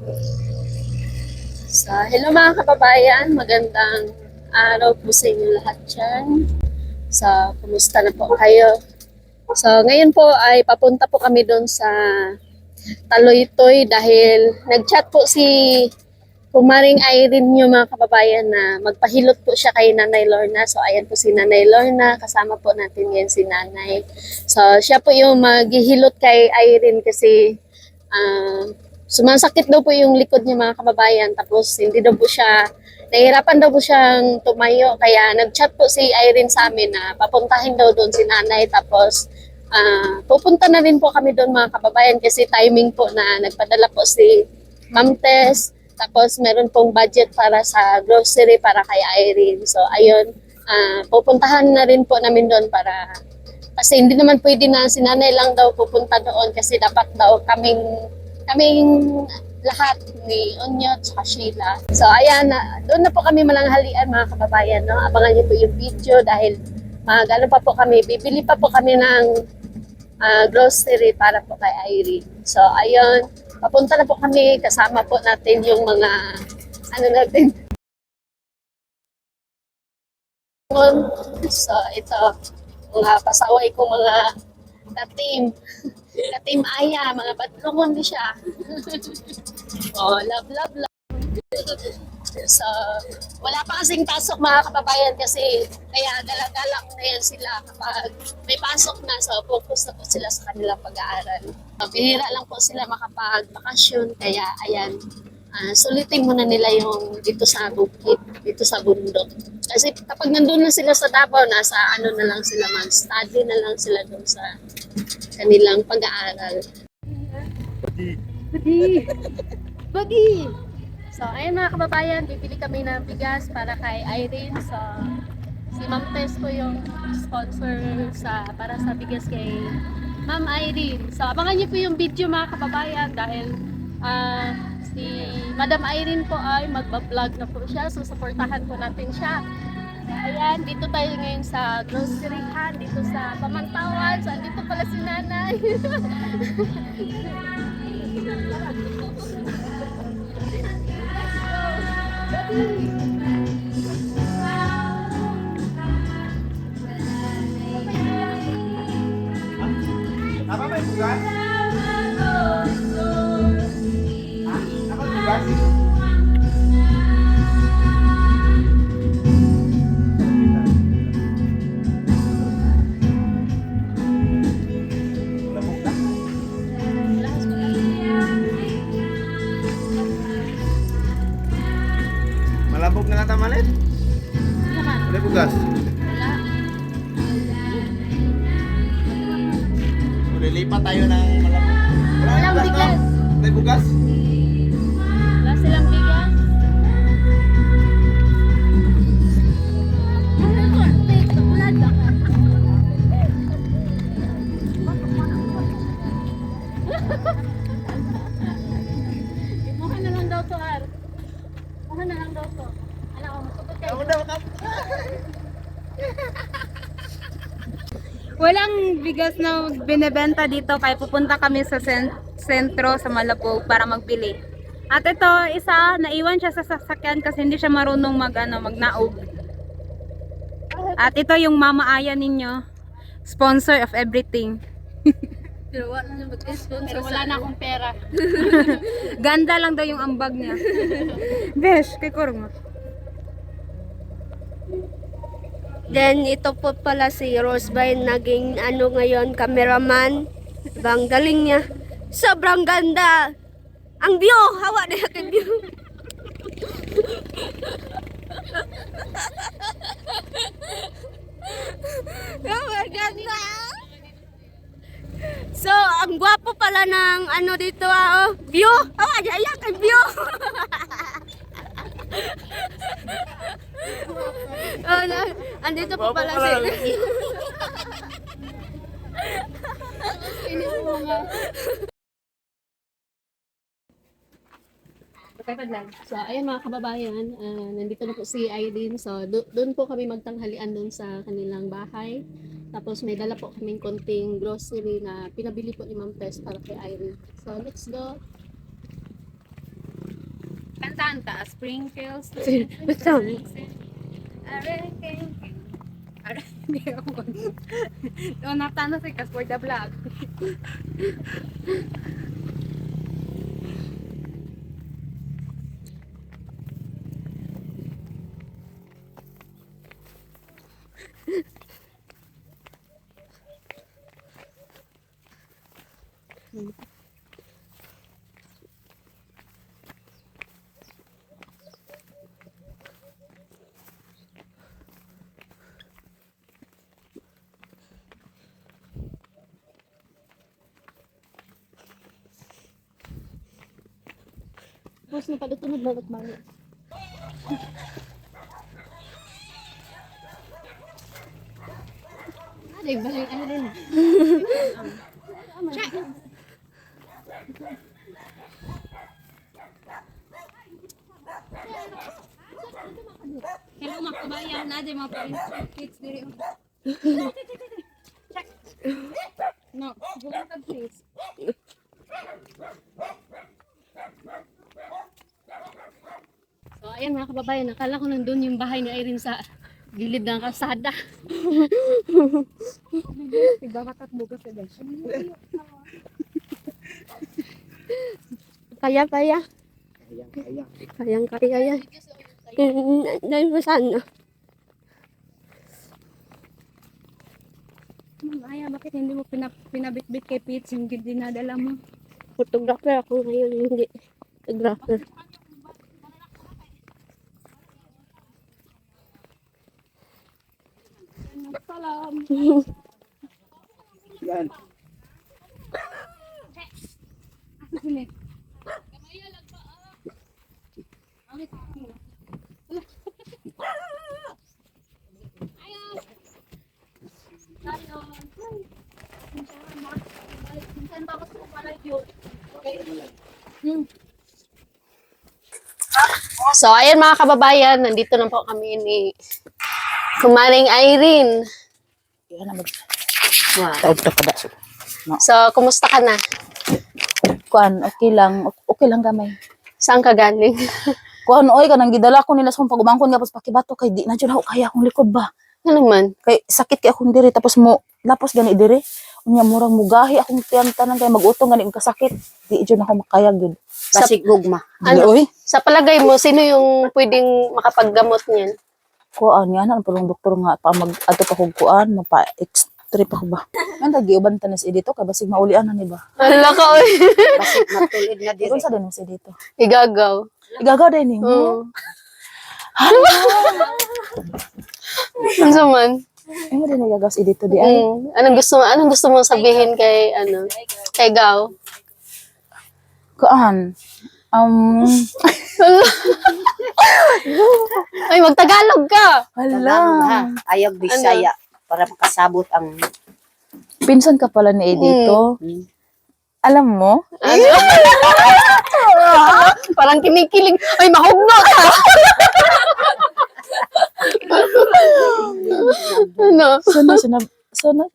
So, hello mga kababayan, magandang araw po sa inyo lahat dyan. So, kumusta na po kayo? So, ngayon po ay papunta po kami doon sa Taloytoy dahil nag-chat po si Kumaring Irene nyo mga kababayan na magpahilot po siya kay Nanay Lorna. So, ayan po si Nanay Lorna, kasama po natin ngayon si Nanay. So, siya po yung maghihilot kay Irene kasi sumasakit daw po yung likod niya mga kababayan. Tapos hindi daw po siya, nahihirapan daw po siyang tumayo. Kaya nag-chat po si Irene sa amin na papuntahin daw doon si nanay. Tapos pupunta na rin po kami doon mga kababayan kasi timing po na nagpadala po si Ma'am Tess. Tapos meron pong budget para sa grocery para kay Irene. So ayun, pupuntahan na rin po namin doon para kasi hindi naman pwede na si nanay lang daw pupunta doon kasi dapat daw kaming lahat ni Onyot at Sheila. So ayan, doon na po kami malanghalian mga kababayan. No? Abangan niyo po yung video dahil ano pa po kami, bibili pa po kami ng grocery para po kay Irene. So ayun, papunta na po kami, kasama po natin yung mga ano natin. So ito, mga pasaway ko mga ka-team. Ka-team Aya, mga batlungon di siya. Oh, love, love, love. So, wala pa kasing pasok mga kababayan kasi kaya dala-dala ko na yan sila kapag may pasok na. So, focus na po sila sa kanilang pag-aaral. Bihira lang po sila makapag-bakasyon. Kaya, ayan, sulitin muna nila yung dito sa bukid, dito sa bundok. Kasi kapag nandun na sila sa Davao, nasa ano na lang sila, mag-study na lang sila doon sa kanilang pag-aaral. Bagi! Bagi! So, ayun mga kababayan, bibili kami ng bigas para kay Irene. So, si Ma'am Tess po yung sponsor para sa bigas kay Ma'am Irene. So, abangan niyo po yung video mga kababayan dahil si Madam Irene po ay magbablog na po siya. So, supportahan po natin siya. Ayan, dito tayo ngayon sa groceryhan, dito sa Pamantawan. So, dito pala si Nanay. Apa may bugas? Ha? Ako bugas? Labog na? Malabog na lang tamalit? Wala bugas? Lilipat tayo ng malabog. Walang bigas. Wala bugas? Wala silang bigas. Imuha na lang daw to, Ar. Imuha na lang daw to. Alam ko, matupad kayo. Ako daw ka. Walang bigas na binebenta dito kaya pupunta kami sa sentro sa Malabog para magbili. At ito, isa, naiwan siya sa sasakyan kasi hindi siya marunong magnaog. At ito yung Mama Aya ninyo, sponsor of everything. Pero wala na mag-sponsor. Pero wala na akong pera. Ganda lang daw yung ambag niya. Besh, kay Kurma. Then ito po pala si Rosebay naging ngayon cameraman. Bang galing niya. Sobrang ganda. Ang view, hawa na yung view. Oh, ganda. So, ang gwapo pala ng dito view. Hawa na yung view. Oh, andito po pala si So, ayun mga kababayan, nandito na po si Irene. So, doon po kami magtanghalian doon sa kanilang bahay. Tapos may dala po kaming konting grocery na pinabili po ni Ma'am Tess para kay Irene. So, let's go. kanta, sprinkles. Basta. Doon natano si Kas for the vlog. Tapos na pala tunod na balik. Ay, balik ano rin. Hello mga kabayan, na di mga kids diri. Check. No, bukan ka please. So, ayan mga kababayan, nakala ko nandun yung bahay ni Irene sa gilid ng kalsada. Tigbabatat bugas sa dash. Kaya. Kayang. Kaya yan. Dahil mo sana. Maya, bakit hindi mo pinabitbit kay Pete yung dinadala mo? Photographer ako ngayon, hindi. Photographer. Salam. Yan. Sini. So, ayan mga kababayan, nandito na po kami ni Kumaring Irene. Yan na mag... Taog na kada. So, kumusta ka na? Kuan, okay lang gamay. Saan ka galing? Kuan, oy, kanang gidala ko nila sa pagumangkon nga, tapos pakibato, kay di na dyan ako kaya akong likod ba. Ano man? Kay sakit kay akong diri, tapos lapos gani diri. Unya murang mugahi akong tiyantanan kay mag-utong gani ang kasakit. Di dyan ako makayag yun. Basig gugma. Ano? Oy, Sa palagay mo, sino yung pwedeng makapaggamot niyan? kuan yan, ang parang doktor nga, pa mag-ato pa kong kuan, mapa-extrip ako ba. Ang tagiuban tanis dito, kay basig maulian na ni ba. Hala ka, oy. Basig matulid na Di diri. sa din si dito. Igagaw. Igagaw din mo. Oo. Ano man? Ay mo din igagaw si dito di ay. Anong gusto mo sabihin kay kay Gaw? Kuan. Ay, magtagalog ka. Tagalog ha. Hala. Ayog Bisaya para makasabot ang Pinsan ka pala ni dito. Alam mo? Ano? Parang kinikilig. Ay, mahugno ka. Ano? Sana,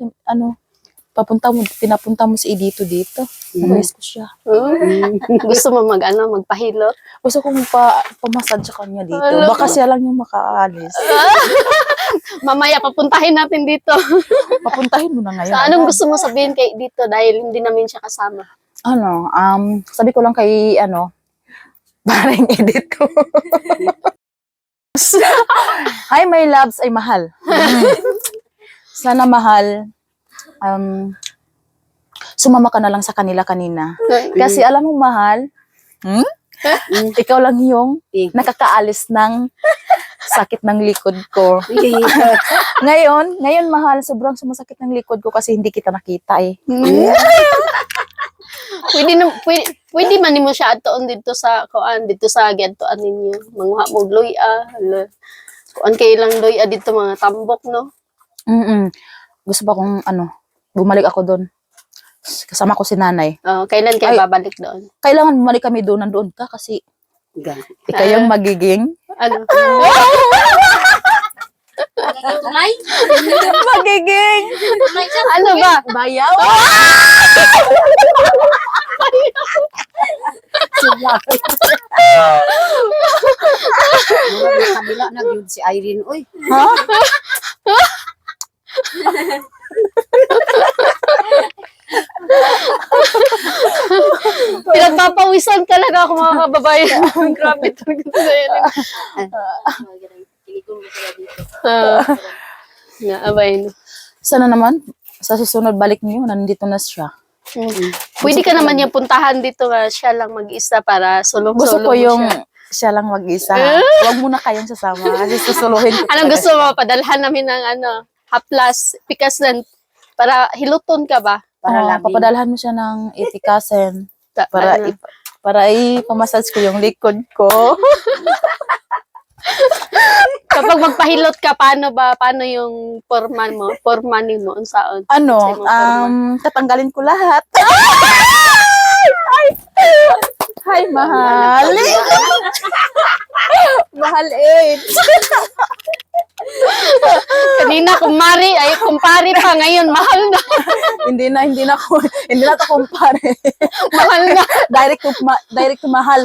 pinapunta mo si Edito dito. Namiss ko siya. Gusto mo magpahilo? Gusto kong pamasad sa kanya dito. Alam Baka siya lang yung makaalis. Mamaya, papuntahin natin dito. Papuntahin mo na ngayon. So, anong gusto mo sabihin kay dito dahil hindi namin siya kasama? Sabi ko lang kay, parang Edito. Hi, my loves, ay mahal. Sana mahal, sumama ka na lang sa kanila kanina. Kasi alam mo, mahal, ikaw lang yung nakakaalis ng sakit ng likod ko. Ngayon, mahal, sobrang sumasakit ng likod ko kasi hindi kita nakita eh. Pwede man nimo siya atoon dito sa giadtoan ninyo. Manguha mo loya. Kuan kay ilang loya dito mga tambok, no? Gusto pa kong bumalik ako doon. Kasama ko si nanay. Kailan kayo Ay. babalik doon? Kailangan bumalik kami doon, nandoon ka kasi ikaw yung magiging Ano? magiging Ano ba? bayaw. Wala na yun si Irene. Uy, Ha? Pinagpapawisan talaga ako mga kababayan. Grabe talaga ito sa yan. Naabay no. Sana naman, sa susunod balik niyo, nandito na siya. Pwede ka naman yung puntahan dito siya lang mag-isa para sulong-sulong Gusto ko mo yung siya. siya lang mag-isa. Huwag muna kayong sasama kasi susuluhin ko. Anong talaga gusto siya. mo? Padalhan namin ng haplas, pikasan, para hiluton ka ba? para Oo, labing. papadalhan mo siya ng itikasen para Ano? para i-pamassage ko yung likod ko. Kapag magpahilot ka, paano ba? Paano yung forman mo? Formanin mo? Unsaon? Ano, Sa imong forma. tatanggalin ko lahat. Hi, mahal. Mahal eh. Kanina kumari, ay kumpari pa ngayon, mahal na. hindi na to kumpare. Mahal na. direct to mahal.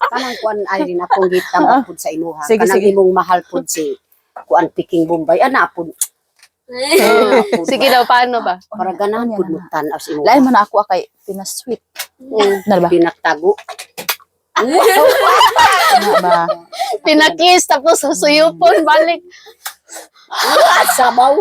Kanang kuan Irene akong gitang pud sa imuha. Sige, Kanang sige. imong mahal pud si kuan Peking Bombay. Ana pud. Sige daw, paano ba? Para ganahan pud mo tan-aw sa imuha. Lain man ako kay pinasweet. Na ba? Pinagtago. Na ba? Pinakis, tapos susuyupon, balik. Sabaw.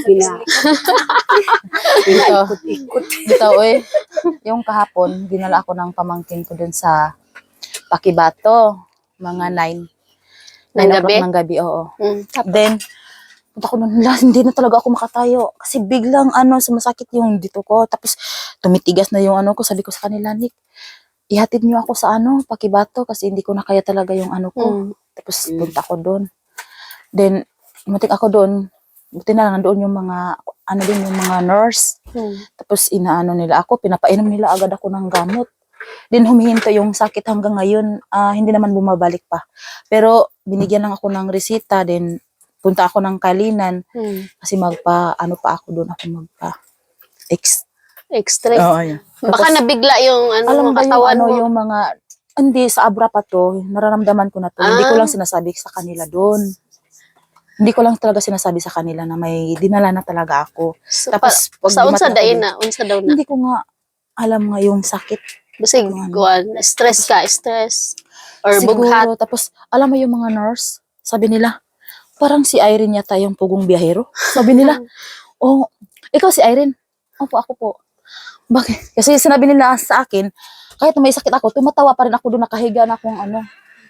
Pina. Pinaikot-ikot. Dito, yung kahapon, dinala ako ng pamangkin ko dun sa Pakibato, mga 9. Ng gabi? Ng gabi, oo. Tapos, Then, punta ko nun, hindi na talaga ako makatayo. Kasi biglang, sumasakit yung dito ko. Tapos, tumitigas na yung ko. Sabi ko sa kanila, Nick, ihatid niyo ako sa Pakibato kasi hindi ko na kaya talaga yung ko. Tapos, punta ko doon. Then, matik ako doon. Buti na lang, nandoon yung mga, yung mga nurse. Tapos, inaano nila ako, pinapainom nila agad ako ng gamot. Then, humihinto yung sakit hanggang ngayon. Hindi naman bumabalik pa. Pero, binigyan lang ako ng resita. Then, punta ako ng Kalinan. Kasi pa ako doon. Ako extra. Oo, yeah. Baka nabigla yung Alam ba katawan mo. yung mga, hindi, sa Abra pa to, nararamdaman ko na to. Hindi ko lang sinasabi sa kanila doon. Hindi ko lang talaga sinasabi sa kanila na may dinala na talaga ako. So, Tapos, pag sa unsa dumating ako dain na, unsa daw na. Hindi ko nga alam nga yung sakit. Basig, kuan, stress ka, stress. Or bughat. Siguro, tapos, alam mo yung mga nurse, sabi nila, parang si Irene yata yung pugong biyahero. Sabi nila, oh, ikaw si Irene? Opo, ako po. Bakit? Kasi sinabi nila sa akin, kahit na may sakit ako, tumatawa pa rin ako doon, nakahiga na akong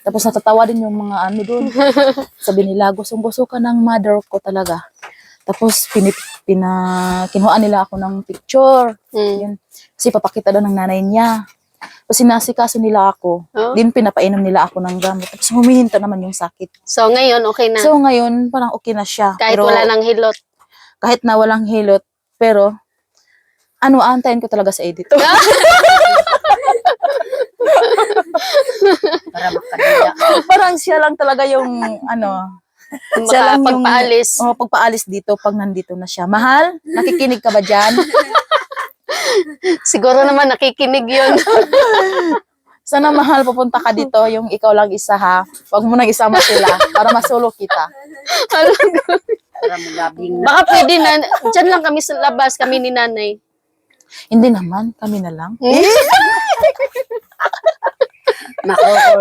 Tapos natatawa din yung mga doon. Sabi nila, gustong-gusto ka ng mother ko talaga. Tapos kinuhaan nila ako ng picture. Yun. Kasi papakita daw ng nanay niya. Tapos sinasikaso nila ako. Din pinapainom nila ako ng gamot. Tapos humihinto naman yung sakit. So, ngayon, okay na. So ngayon, parang okay na siya. Kahit Pero, wala nang hilot. kahit na walang hilot, pero aantayin ko talaga sa editor. Para makadila. Parang siya lang talaga yung siya lang yung Pagpaalis. pagpaalis dito pag nandito na siya. Mahal, nakikinig ka ba dyan? Siguro naman nakikinig yun. Sana mahal, pupunta ka dito, yung ikaw lang isa ha. Huwag mo nang isama sila para masolo kita. Para malabing na. Baka pwede na, dyan lang kami sa labas, kami ni nanay. Hindi naman, kami na lang. Makakor.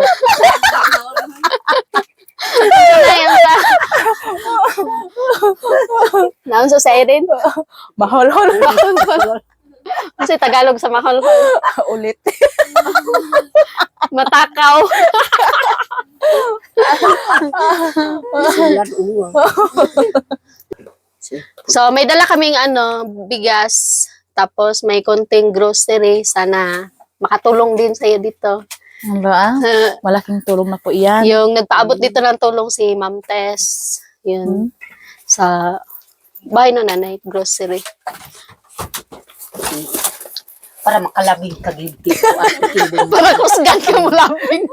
Ayan ka. Naon sa siren? Mahal-hol. Kasi Tagalog sa mahal-hol. Ulit. Matakaw. Sulan uwa. So, may dala kaming bigas. Tapos may konting grocery. Sana makatulong din sa'yo dito. Malaking tulong na po iyan. Yung nagpaabot dito ng tulong si Ma'am Tess. Yun. Sa bahay no nanay, grocery. Para makalabing kagibti ko at kibong. Para kusgan ka mo laping.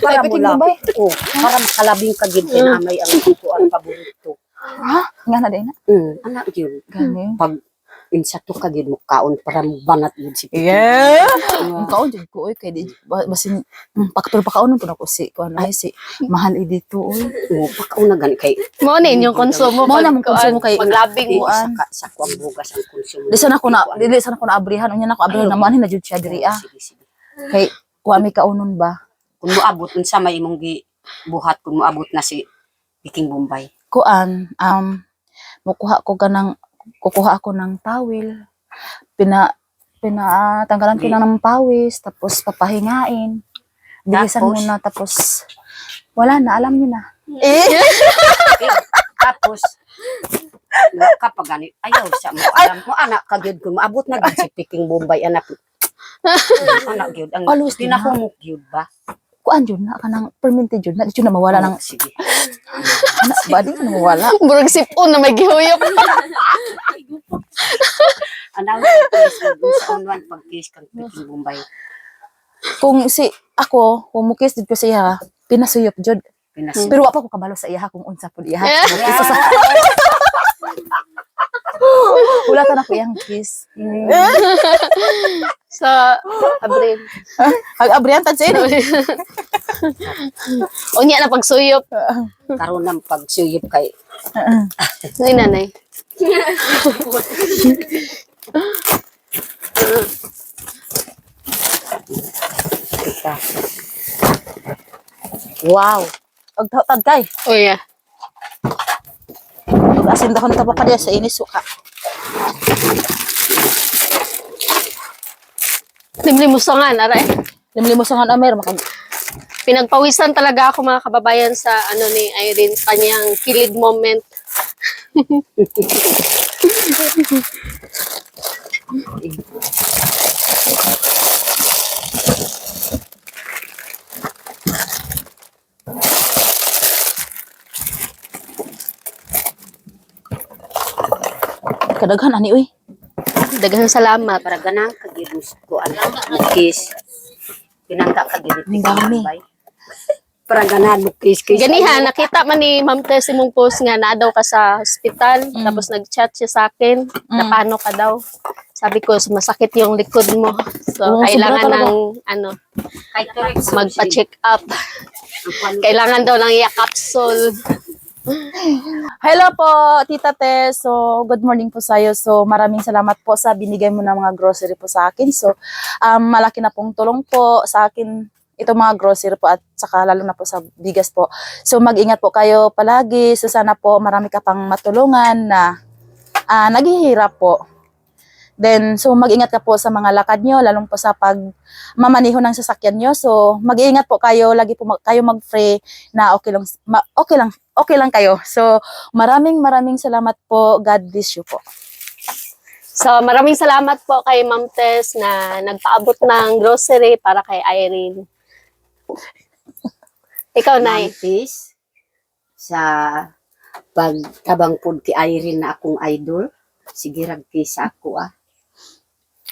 Para mula. Oh, para makalabing kagibti na may ang kuan paborito. Ha? Nga na din na. Anak yun. Gani. Pag insato ka gid mo kaon para banat yun si Piking. Yeah. Ang kaon jud ko oy kay di basin pero pakaunon po na ko si ko ano si mahal dito oy. Oo, pakaon na gani kay Mo na inyong konsumo. Mo na mong konsumo kay paglabing mo. kuan. sa kuang bugas ang konsumo. Di sana ko na abrihan unya na ko abrihan naman na jud siya diri ah. Sige, sige. Kay kuha mi kaunon ba. Kung moabot unsa may imong buhat kung moabot na si Piking Bombay. Kuan kukuha ako ng tawil. Tanggalan ko na ng pawis, tapos papahingain. Bilisan Tapos? muna, tapos wala na, alam niyo na. Tapos kapag gani ayaw sa mo alam mo anak ka gyud kung moabot na gyud si Piking Bombay anak. Anak gyud ang Alus na. pinahumok gyud ba? Kuan jud na, kanang fermented jud na, di jud na mawala ng, Sige. anak, ba di na mawala. Burag sipon na may gihuyop. Anong dun sa unwan pag-kiss kang Piking Bombay. Kung kung mukis dito ko siya, pinasuyop jud. Pinas. Pero wa pa ko kabalo sa iya kung unsa pud iya. Isa sa wala ta na ko iyang kiss. Sa Abril. Abrihan tan sin. Unya na pagsuyop. Karon ng pagsuyop kay Ngay nanay. kita. Wow. Pagtawtad kay. Oh yeah. Asin dahon ta pa sa inis suka. Limlimusangan, aray. Limlimos ang amer makag Pinagpawisan talaga ako mga kababayan sa ano ni Irene, sa kanyang kilig moment. kadaghan ani uy. Daghang salamat. Para ganang kagirus ko anak kiss. Pinangka kagirus Ang dami. Para ganan mo kiss. Ganihan, nakita man ni Ma'am Tess imong post nga na daw ka sa hospital, tapos nag-chat siya sa akin, na paano ka daw. Sabi ko, masakit yung likod mo. So, Oo, kailangan sobra ng, ano, Kay Torek magpa-check up. Kailangan daw ng capsule. Hello po, Tita Tess. So, good morning po sa'yo. So, maraming salamat po sa binigay mo ng mga grocery po sa akin. So, malaki na pong tulong po sa akin itong mga grocery po at saka lalo na po sa bigas po. So, mag-ingat po kayo palagi. So, sana po marami ka pang matulungan na naghihirap po. Then, so mag-ingat ka po sa mga lakad nyo, lalong po sa pagmamaniho ng sasakyan nyo. So, mag-iingat po kayo, lagi po kayo mag-pray na okay lang kayo. So, maraming salamat po. God bless you po. So, maraming salamat po kay Ma'am Tess na nagpaabot ng grocery para kay Irene. Ikaw, Nay. Mantis sa pagtabang pod ki Irene na akong idol. Sige rag kisa ako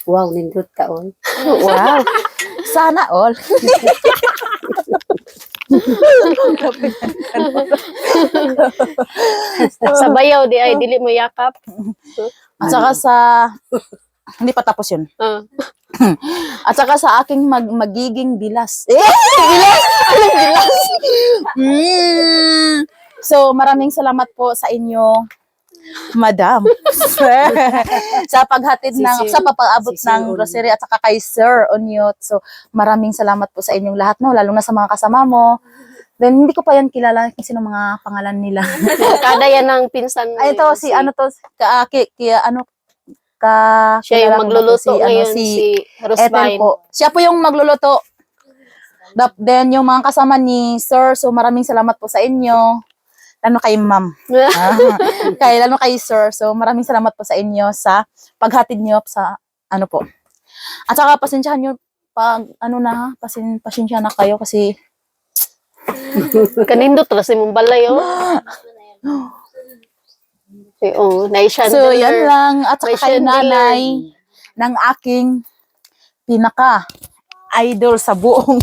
Wow, nindot kaon. Wow. Sana all. Sa bayaw, di ay dili mo yakap. At saka hindi pa tapos yun. Uh. At saka sa aking magiging bilas. Bilas! Anong bilas? So, maraming salamat po sa inyo, Madam. sa paghatid sa papaabot ng grocery at saka kay Sir Onyot. So, maraming salamat po sa inyong lahat, no? Lalo na sa mga kasama mo. Then, hindi ko pa yan kilala kung sino mga pangalan nila. Kada yan ng pinsan mo. Ay, ito, yun, siya yung magluluto ngayon, si Ethel Rosvine. po. Siya po yung magluluto. Then, yung mga kasama ni Sir, so maraming salamat po sa inyo. Lalo kay Ma'am. Lalo kay Sir. So, maraming salamat po sa inyo sa paghatid nyo sa ano po. At saka, pasensyahan nyo pag pasensya na kayo kasi Kanindot kasi mong balay, oh. Oo, naisyan. so, yan lang. At saka May kay chandelier. nanay ng aking pinaka-idol sa buong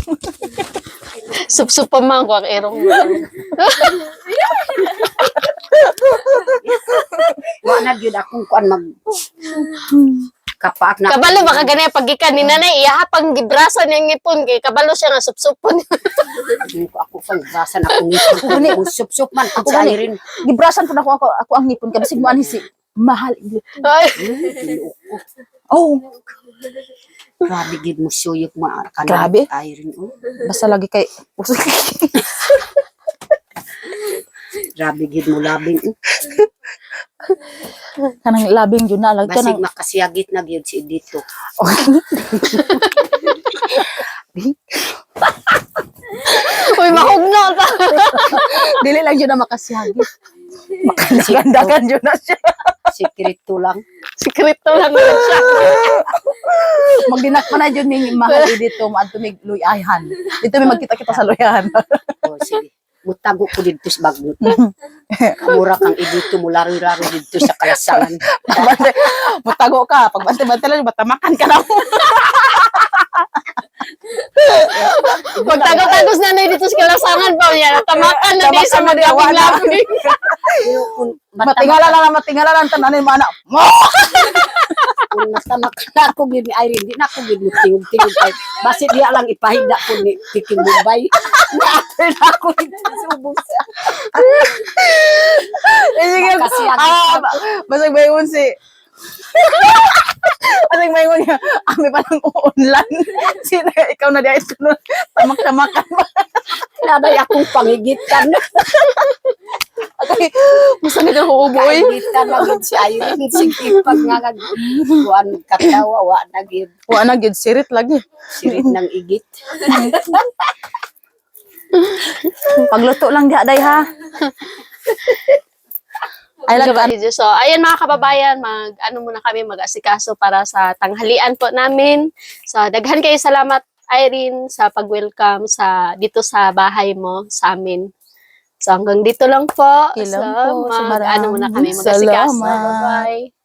Sup-sup pa man ko ang erong. wa na gyud akong kuan mag kapaak na. Kabalo baka ganyan pagikan ni nanay iyahapang gibrasan niyang ngipon kay kabalo siya nga supsupon. Hindi ko ako pang basan akong ngipon. Sup-sup man Ako sa gani. Irene. Gibrasan po na ako ang ngipon ka basig mo ani si mahal. Ay, Oh, Grabe gid mo suyok mo Grabe. Irene. Oh. basta lagi kay Grabe gid mo labing. kanang labing jud na lagi Basig kanang makasiyagit na gyud si dito. uy mahugno ta. dili lang jud na makasiyagi. Makandagan jud na siya. Sekreto lang. Sikreto lang yun siya. Magdinak pa na jud ning mahal dito maadto mig luyahan. Dito may magkita-kita sa luyahan. Oh, sige. Mutago ko dito sa bagnot. Kamura kang idito mo laro-laro dito sa kalasangan. Mutago ka pag bante-bante lang matamakan ka na. Magtago-tagos na dito sa kalasangan pa niya. Tamakan na di sa Tamakan na di, awa na. maglabing-labing. Pero kung Matingala lang tanan mo anak. kung natamak na ako gid ni Irene, di na ako gid tingog-tingog kay basi diya lang ipahigda ko ni Kiking Bombay. Na ako dito sa ubos. Sige, Makasiyagit ka. basag bayon si Basag bayon niya, ami pa lang uunlan. Sino ikaw na diay kuno tamak-tamakan ba? Naday akong pangigitan. Okay, gusto nila huuboy. Pangigitan na gid si Irene. Sige pag nga kuan katawa wa na gid Wa na gid sirit lagi. sirit ng igit. Pagluto lang diha day ha. Ay lang ka. So, ayan mga kababayan, ano muna kami mag-asikaso para sa tanghalian po namin. So, daghan kayo salamat Irene sa pag-welcome dito sa bahay mo sa amin. So, hanggang dito lang po. Okay lang So, po. So, ano muna kami maraming mag-asikaso. salamat. Bye-bye.